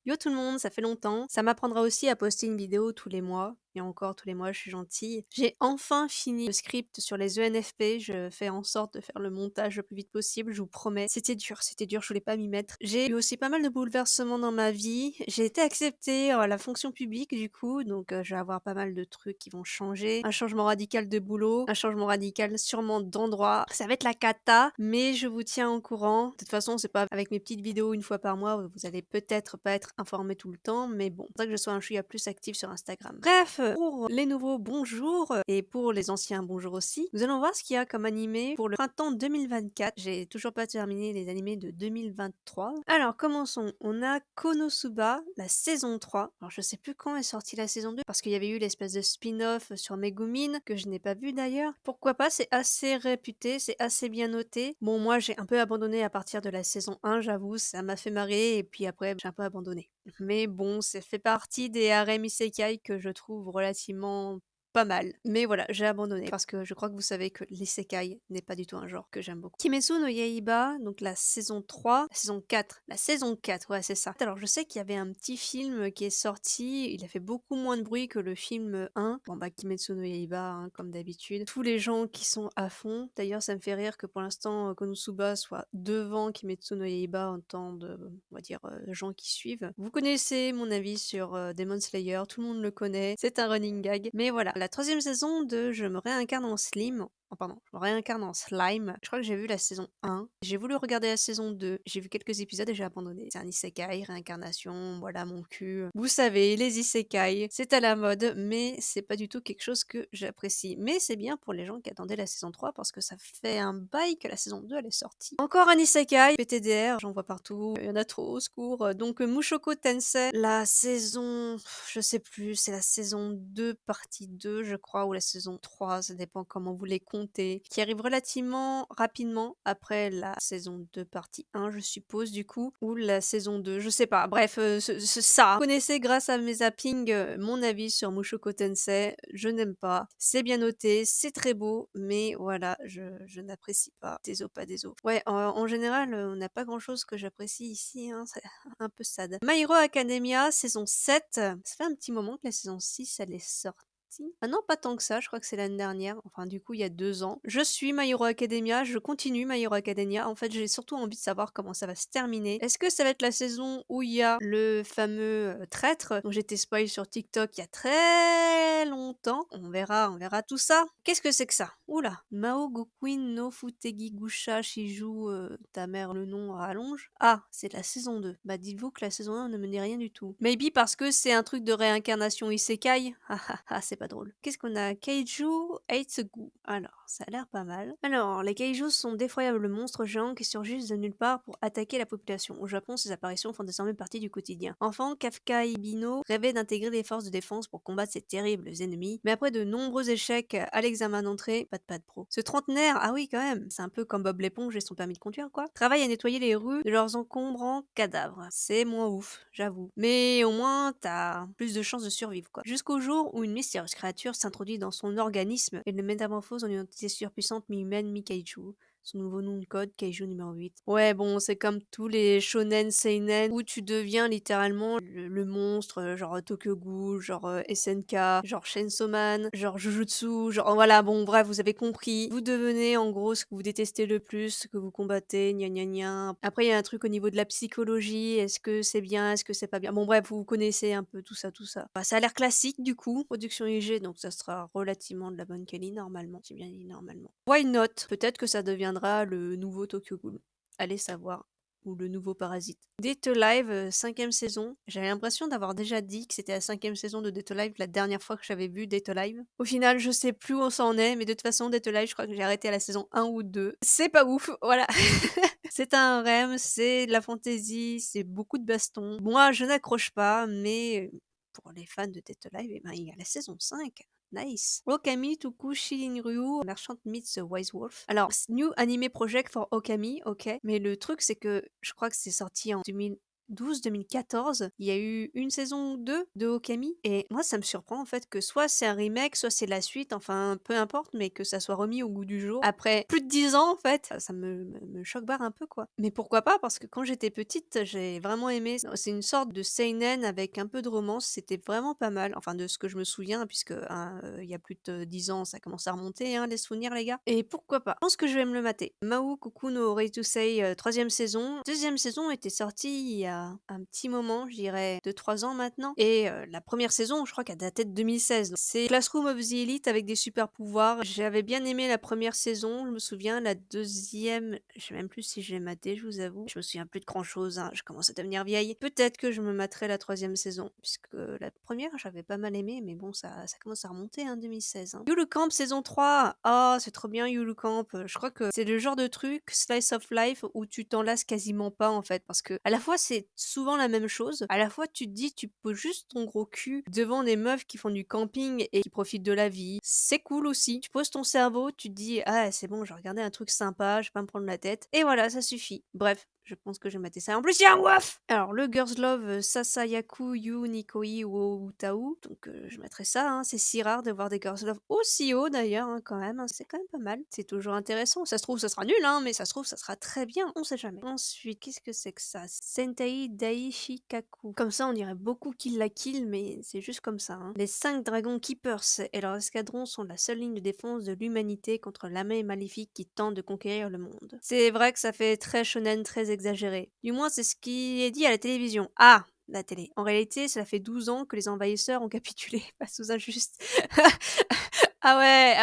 Yo tout le monde, ça fait longtemps. Ça m'apprendra aussi à poster une vidéo tous les mois. Et encore tous les mois, je suis gentille. J'ai enfin fini le script sur les ENFP. Je fais en sorte de faire le montage le plus vite possible, je vous promets. C'était dur, je voulais pas m'y mettre. J'ai eu aussi pas mal de bouleversements dans ma vie. J'ai été acceptée à la fonction publique du coup, donc je vais avoir pas mal de trucs qui vont changer. Un changement radical de boulot, un changement radical sûrement d'endroit. Ça va être la cata, mais je vous tiens au courant. De toute façon, c'est pas avec mes petites vidéos une fois par mois, vous allez peut-être pas être informé tout le temps, mais bon, c'est vrai que je sois un chouïa plus active sur Instagram. Bref, pour les nouveaux bonjour et pour les anciens bonjour aussi, nous allons voir ce qu'il y a comme animé pour le printemps 2024. J'ai toujours pas terminé les animés de 2023. Alors, commençons. On a Konosuba, la saison 3. Alors, je sais plus quand est sortie la saison 2 parce qu'il y avait eu l'espèce de spin-off sur Megumin que je n'ai pas vu d'ailleurs. Pourquoi pas, c'est assez réputé, c'est assez bien noté. Bon, moi, j'ai un peu abandonné à partir de la saison 1, j'avoue, ça m'a fait marrer et puis après, j'ai un peu abandonné. Mais bon, ça fait partie des harem isekai que je trouve relativement pas mal. Mais voilà, j'ai abandonné parce que je crois que vous savez que l'isekai n'est pas du tout un genre que j'aime beaucoup. Kimetsu no Yaiba, donc la saison 3, la saison 4, ouais, c'est ça. Alors, je sais qu'il y avait un petit film qui est sorti, il a fait beaucoup moins de bruit que le film 1. Bon, bah, Kimetsu no Yaiba, hein, comme d'habitude. Tous les gens qui sont à fond. D'ailleurs, ça me fait rire que pour l'instant, Konosuba soit devant Kimetsu no Yaiba en temps de, on va dire, gens qui suivent. Vous connaissez mon avis sur Demon Slayer, tout le monde le connaît, c'est un running gag. Mais voilà, la troisième saison de Je me réincarne en Slim, oh pardon, je me réincarne en slime. Je crois que j'ai vu la saison 1. J'ai voulu regarder la saison 2. J'ai vu quelques épisodes et j'ai abandonné. C'est un isekai, réincarnation, voilà mon cul. Vous savez, les isekai, c'est à la mode, mais c'est pas du tout quelque chose que j'apprécie. Mais c'est bien pour les gens qui attendaient la saison 3 parce que ça fait un bail que la saison 2 elle est sortie. Encore un isekai, PTDR, j'en vois partout. Il y en a trop, au secours. Donc Mushoku Tensei, la saison, je sais plus, c'est la saison 2 partie 2 je crois, ou la saison 3, ça dépend comment vous les comptez, qui arrive relativement rapidement après la saison 2 partie 1 je suppose du coup, ou la saison 2, je sais pas. Bref, ça. Vous connaissez grâce à mes zappings mon avis sur Mushoku Tensei, je n'aime pas. C'est bien noté, c'est très beau, mais voilà, je n'apprécie pas. Désolé, pas désolé. Ouais, en général, on n'a pas grand chose que j'apprécie ici, hein, c'est un peu sad. My Hero Academia, saison 7. Ça fait un petit moment que la saison 6, elle est sortie. Ah non, pas tant que ça, je crois que c'est l'année dernière. Enfin, du coup, il y a 2 ans. Je suis My Hero Academia, je continue My Hero Academia. En fait, j'ai surtout envie de savoir comment ça va se terminer. Est-ce que ça va être la saison où il y a le fameux traître dont j'étais spoil sur TikTok il y a très longtemps? On verra tout ça. Qu'est-ce que c'est que ça? Oula. Mao Gokuin no Futegi Gusha Shiju, ta mère le nom rallonge. Ah, c'est la saison 2. Bah dites-vous que la saison 1 ne me dit rien du tout. Maybe parce que c'est un truc de réincarnation isekai. Ah ah ah, c'est pas drôle. Qu'est-ce qu'on a? Kaiju Eitsugu. Alors, ça a l'air pas mal. Alors, les kaijus sont d'effroyables monstres géants qui surgissent de nulle part pour attaquer la population. Au Japon, ces apparitions font désormais partie du quotidien. Enfant, Kafka Ibino rêvait d'intégrer les forces de défense pour combattre ces terribles ennemis, mais après de nombreux échecs à l'examen d'entrée, pas de pro. Ce trentenaire, ah oui quand même, c'est un peu comme Bob l'éponge et son permis de conduire quoi, travaille à nettoyer les rues de leurs encombrants cadavres. C'est moins ouf, j'avoue. Mais au moins, t'as plus de chances de survivre quoi. Jusqu'au jour où une mystérieuse créature s'introduit dans son organisme et le métamorphose en une entité surpuissante mi-humaine, mi-kaiju. Son nouveau nom de code, Kaiju numéro 8. Ouais, bon, c'est comme tous les shonen seinen où tu deviens littéralement le monstre, genre Tokyo Ghoul, genre SNK, genre Chainsaw Man, genre Jujutsu, genre voilà, bon, bref, vous avez compris. Vous devenez en gros ce que vous détestez le plus, ce que vous combattez, gna gna gna. Après, il y a un truc au niveau de la psychologie, est-ce que c'est bien, est-ce que c'est pas bien. Bon, bref, vous connaissez un peu tout ça, tout ça. Bah, ça a l'air classique du coup, production IG, donc ça sera relativement de la bonne qualité normalement, j'ai bien dit normalement. Why not? Peut-être que ça deviendra le nouveau Tokyo Ghoul. Allez savoir. Ou le nouveau Parasite. Date Live, 5e saison. J'avais l'impression d'avoir déjà dit que c'était la 5e saison de Date Live la dernière fois que j'avais vu Date Live. Au final, je sais plus où on s'en est, mais de toute façon, Date Live, je crois que j'ai arrêté à la saison 1 ou 2. C'est pas ouf, voilà. C'est un REM, c'est de la fantasy, c'est beaucoup de baston. Moi, je n'accroche pas, mais pour les fans de Date Live, eh ben, il y a la saison 5. Nice. Okami Toku Shirinryu, Merchant Meets the Wise Wolf. Alors, New Anime Project for Okami, ok. Mais le truc, c'est que je crois que c'est sorti en 2012-2014, il y a eu une saison ou 2 de Okami et moi ça me surprend en fait que soit c'est un remake, soit c'est la suite, enfin peu importe, mais que ça soit remis au goût du jour après plus de 10 ans en fait, ça me choque-barre un peu quoi. Mais pourquoi pas? Parce que quand j'étais petite, j'ai vraiment aimé. C'est une sorte de seinen avec un peu de romance, c'était vraiment pas mal, enfin de ce que je me souviens puisque, hein, il y a plus de 10 ans, ça commence à remonter, hein, les souvenirs les gars et pourquoi pas? Je pense que je vais me le mater. Mahou Coucou no Retusei, 3e saison. Deuxième saison était sortie il y a un petit moment, je dirais 2-3 ans maintenant et la première saison, je crois qu'elle datait de 2016. C'est Classroom of the Elite avec des super pouvoirs. J'avais bien aimé la première saison, je me souviens. La deuxième, je sais même plus si je l'ai maté, je vous avoue. Je me souviens plus de grand-chose, hein, je commence à devenir vieille. Peut-être que je me materai la troisième saison, puisque la première, j'avais pas mal aimé, mais bon, ça commence à remonter, hein, 2016. Hein. Yulu Camp saison 3, ah, c'est trop bien Yulu Camp. Je crois que c'est le genre de truc, slice of life, où tu t'en lasses quasiment pas, en fait, parce que à la fois, c'est souvent la même chose, à la fois, tu te dis, tu poses juste ton gros cul devant des meufs qui font du camping et qui profitent de la vie. C'est cool aussi. Tu poses ton cerveau, tu te dis, ah, c'est bon, je vais regarder un truc sympa, je vais pas me prendre la tête. Et voilà, ça suffit. Bref, je pense que je vais mater ça. En plus, il y a un WAF! Alors, le Girls Love Sasayaku Yu Nikoi wo Utau. Donc, je mettrai ça, hein. C'est si rare de voir des Girls Love aussi haut d'ailleurs, hein, quand même. Hein. C'est quand même pas mal. C'est toujours intéressant. Ça se trouve, ça sera nul, hein, mais ça se trouve, ça sera très bien. On sait jamais. Ensuite, qu'est-ce que c'est que ça? Sentai Daishikaku. Comme ça, on dirait beaucoup Kill la Kill, mais c'est juste comme ça. Hein. Les 5 Dragon Keepers et leur escadron sont la seule ligne de défense de l'humanité contre l'armée maléfique qui tente de conquérir le monde. C'est vrai que ça fait très shonen, très exagéré. Du moins, c'est ce qui est dit à la télévision. Ah! La télé. En réalité, cela fait 12 ans que les envahisseurs ont capitulé face aux injustes. Ah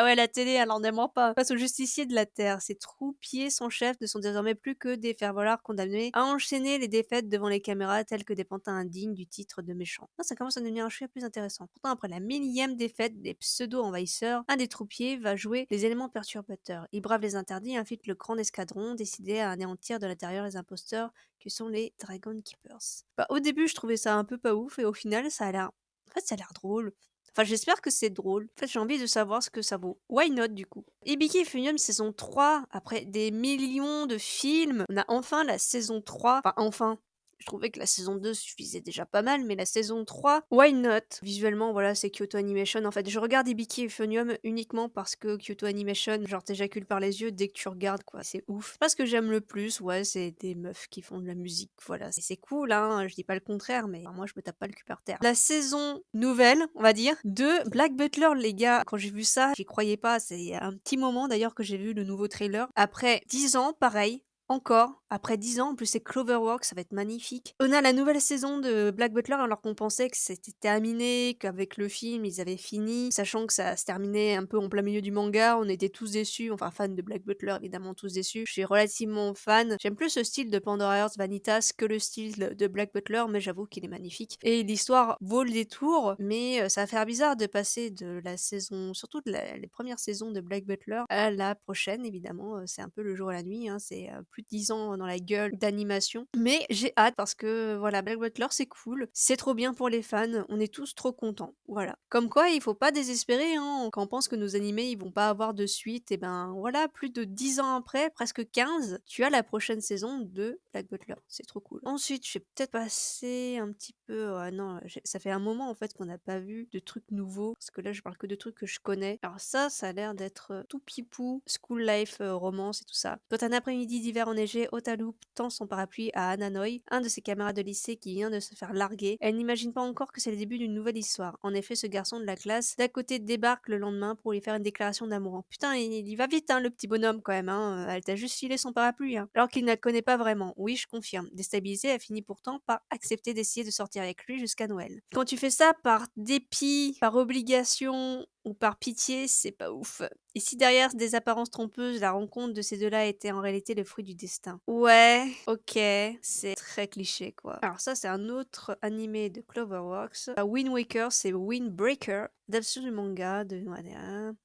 ouais, la télé, elle en dément pas. Face aux justiciers de la Terre, ces troupiers sans chef ne sont désormais plus que des faire-valoir condamnés à enchaîner les défaites devant les caméras tels que des pantins indignes du titre de méchants. Ah, ça commence à devenir un chouïa plus intéressant. Pourtant, après la millième défaite des pseudo-envahisseurs, un des troupiers va jouer les éléments perturbateurs. Il brave les interdits et infiltre le grand escadron, décidé à anéantir de l'intérieur les imposteurs que sont les Dragon Keepers. Bah, au début, je trouvais ça un peu pas ouf et au final, ça a l'air... En fait, ça a l'air drôle. Enfin, j'espère que c'est drôle. En fait, j'ai envie de savoir ce que ça vaut. Why not, du coup? Ibiki Funium saison 3, après des millions de films, on a enfin la saison 3. Enfin, enfin. Je trouvais que la saison 2 suffisait déjà pas mal, mais la saison 3, why not? Visuellement, voilà, c'est Kyoto Animation. En fait, je regarde Ibiki et Euphonium uniquement parce que Kyoto Animation, genre, t'éjacules par les yeux dès que tu regardes, quoi. C'est ouf. C'est pas ce que j'aime le plus, ouais, c'est des meufs qui font de la musique, voilà. C'est cool, hein, je dis pas le contraire, mais enfin, moi, je me tape pas le cul par terre. La saison nouvelle, on va dire, de Black Butler, les gars, quand j'ai vu ça, j'y croyais pas. C'est un petit moment, d'ailleurs, que j'ai vu le nouveau trailer. Après 10 ans, pareil, encore, après 10 ans, en plus c'est Cloverworks, ça va être magnifique. On a la nouvelle saison de Black Butler alors qu'on pensait que c'était terminé, qu'avec le film ils avaient fini, sachant que ça se terminait un peu en plein milieu du manga, on était tous déçus, enfin fans de Black Butler évidemment tous déçus. Je suis relativement fan, j'aime plus ce style de Pandora Hearts Vanitas que le style de Black Butler, mais j'avoue qu'il est magnifique. Et l'histoire vaut le détour, mais ça va faire bizarre de passer de la saison, surtout les premières saisons de Black Butler à la prochaine évidemment, c'est un peu le jour et la nuit, hein, c'est plus de 10 ans dans la gueule d'animation. Mais j'ai hâte parce que voilà, Black Butler c'est cool, c'est trop bien pour les fans, on est tous trop contents. Voilà. Comme quoi, il faut pas désespérer, hein. Quand on pense que nos animés ils vont pas avoir de suite, et ben voilà, plus de 10 ans après, presque 15, tu as la prochaine saison de Black Butler. C'est trop cool. Ensuite, je vais peut-être passer un petit peu. Non, ça fait un moment en fait qu'on n'a pas vu de trucs nouveaux. Parce que là, je parle que de trucs que je connais. Alors ça a l'air d'être tout pipou, school life, romance et tout ça. Quand un après-midi d'hiver enneigé, Otaru tend son parapluie à Ananoi, un de ses camarades de lycée qui vient de se faire larguer. Elle n'imagine pas encore que c'est le début d'une nouvelle histoire. En effet, ce garçon de la classe d'à côté débarque le lendemain pour lui faire une déclaration d'amour. Putain, il y va vite, hein, le petit bonhomme quand même. Hein. Elle t'a juste filé son parapluie. Hein. Alors qu'il ne la connaît pas vraiment. Oui, je confirme. Déstabilisée, elle finit pourtant par accepter d'essayer de sortir avec lui jusqu'à Noël. Quand tu fais ça par dépit, par obligation ou par pitié, c'est pas ouf. Et si derrière des apparences trompeuses, la rencontre de ces deux-là était en réalité le fruit du destin? Ouais, ok, c'est très cliché quoi. Alors ça, c'est un autre animé de Cloverworks. Wind Waker, c'est Windbreaker, adaptation du manga de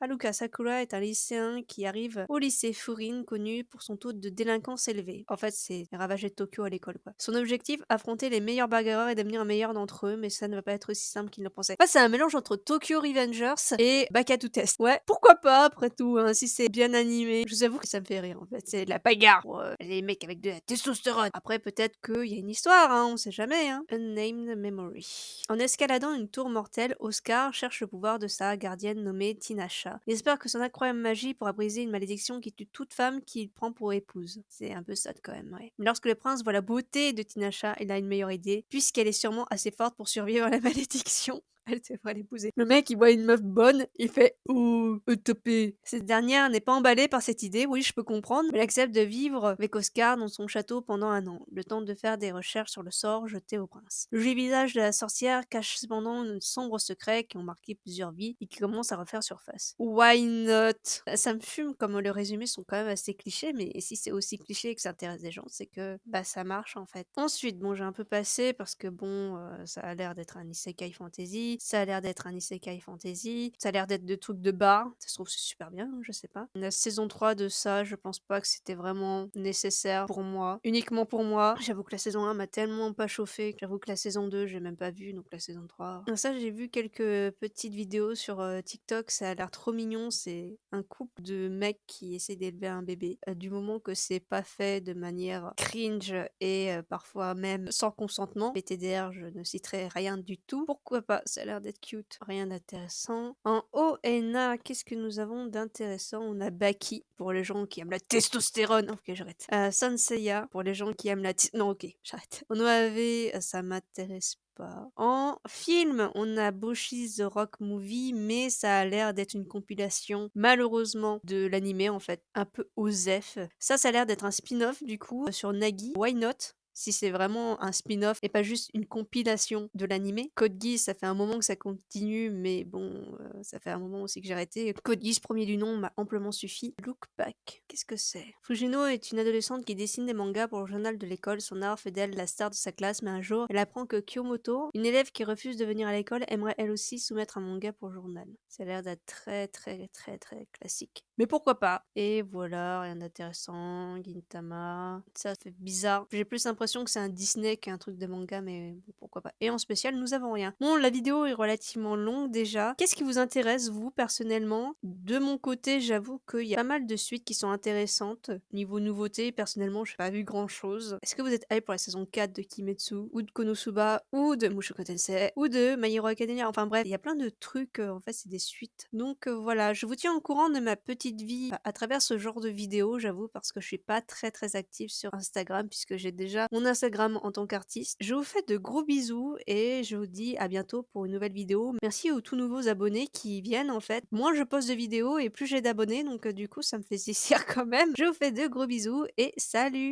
Haruka Sakura est un lycéen qui arrive au lycée Furin, connu pour son taux de délinquance élevé. En fait, c'est ravager Tokyo à l'école quoi. Son objectif, affronter les meilleurs bagarreurs et devenir un meilleur d'entre eux, mais ça ne va pas être aussi simple qu'il ne le pensait. En fait, c'est un mélange entre Tokyo Revengers et et Back to Test. Ouais, pourquoi pas après tout, hein, si c'est bien animé. Je vous avoue que ça me fait rire en fait, c'est de la bagarre pour, les mecs avec de la testostérone. Après peut-être qu'il y a une histoire, hein, on sait jamais, hein. Unnamed Memory. En escaladant une tour mortelle, Oscar cherche le pouvoir de sa gardienne nommée Tinasha. Il espère que son incroyable magie pourra briser une malédiction qui tue toute femme qu'il prend pour épouse. C'est un peu sad quand même, ouais. Mais lorsque le prince voit la beauté de Tinasha, il a une meilleure idée, puisqu'elle est sûrement assez forte pour survivre à la malédiction. Elle devrait l'épouser. Le mec, il voit une meuf bonne, il fait «Oh, topé». Cette dernière n'est pas emballée par cette idée, oui, je peux comprendre, mais elle accepte de vivre avec Oscar dans son château pendant 1 an, le temps de faire des recherches sur le sort jeté au prince. Le joli visage de la sorcière cache cependant de sombres secrets qui ont marqué plusieurs vies et qui commencent à refaire surface. Why not? Ça me fume comme les résumés sont quand même assez clichés, mais si c'est aussi cliché et que ça intéresse des gens, c'est que bah ça marche en fait. Ensuite, bon, j'ai un peu passé parce que bon, ça a l'air d'être un isekai fantasy, ça a l'air d'être un isekai fantasy, ça a l'air d'être des trucs de bar, ça se trouve c'est super bien, hein, je sais pas. La saison 3 de ça, je pense pas que c'était vraiment nécessaire pour moi, uniquement pour moi. J'avoue que la saison 1 m'a tellement pas chauffé, j'avoue que la saison 2 j'ai même pas vu, donc la saison 3. Ça, j'ai vu quelques petites vidéos sur TikTok, ça a l'air trop mignon, c'est un couple de mecs qui essaient d'élever un bébé. Du moment que c'est pas fait de manière cringe et parfois même sans consentement, PTDR, je ne citerai rien du tout. Pourquoi pas? Ça a l'air d'être cute. Rien d'intéressant. En ONA, qu'est-ce que nous avons d'intéressant? On a Baki, pour les gens qui aiment la testostérone. Ok, j'arrête. Sanseiya, pour les gens qui aiment la... Non, ok, j'arrête. En OAV, ça m'intéresse pas. En film, on a Boshi's The Rock Movie, mais ça a l'air d'être une compilation, malheureusement, de l'animé en fait, un peu osef. Ça a l'air d'être un spin-off du coup sur Nagi. Why not? Si c'est vraiment un spin-off et pas juste une compilation de l'animé. Code Geass, ça fait un moment que ça continue, mais bon, ça fait un moment aussi que j'ai arrêté. Code Geass, premier du nom, m'a amplement suffi. Look Back, qu'est-ce que c'est? Fujino est une adolescente qui dessine des mangas pour le journal de l'école. Son art fait d'elle la star de sa classe, mais un jour, elle apprend que Kyomoto, une élève qui refuse de venir à l'école, aimerait elle aussi soumettre un manga pour le journal. Ça a l'air d'être très très très très classique. Mais pourquoi pas? Et voilà, rien d'intéressant. Gintama, ça fait bizarre. J'ai plus l'impression que c'est un Disney qu'un truc de manga, mais bon, pourquoi pas. Et en spécial, nous avons rien. Bon, la vidéo est relativement longue déjà. Qu'est-ce qui vous intéresse, vous, personnellement? De mon côté, j'avoue qu'il y a pas mal de suites qui sont intéressantes. Niveau nouveauté, personnellement, j'ai pas vu grand-chose. Est-ce que vous êtes hype pour la saison 4 de Kimetsu, ou de Konosuba, ou de Mushoku Tensei, ou de My Hero Academia? Enfin bref, il y a plein de trucs, en fait, c'est des suites. Donc voilà, je vous tiens au courant de ma petite vie à travers ce genre de vidéos, j'avoue, parce que je suis pas très très active sur Instagram, puisque j'ai déjà mon Instagram en tant qu'artiste. Je vous fais de gros bisous et je vous dis à bientôt pour une nouvelle vidéo. Merci aux tout nouveaux abonnés qui viennent en fait. Moins je poste de vidéos et plus j'ai d'abonnés, donc du coup ça me fait plaisir quand même. Je vous fais de gros bisous et salut!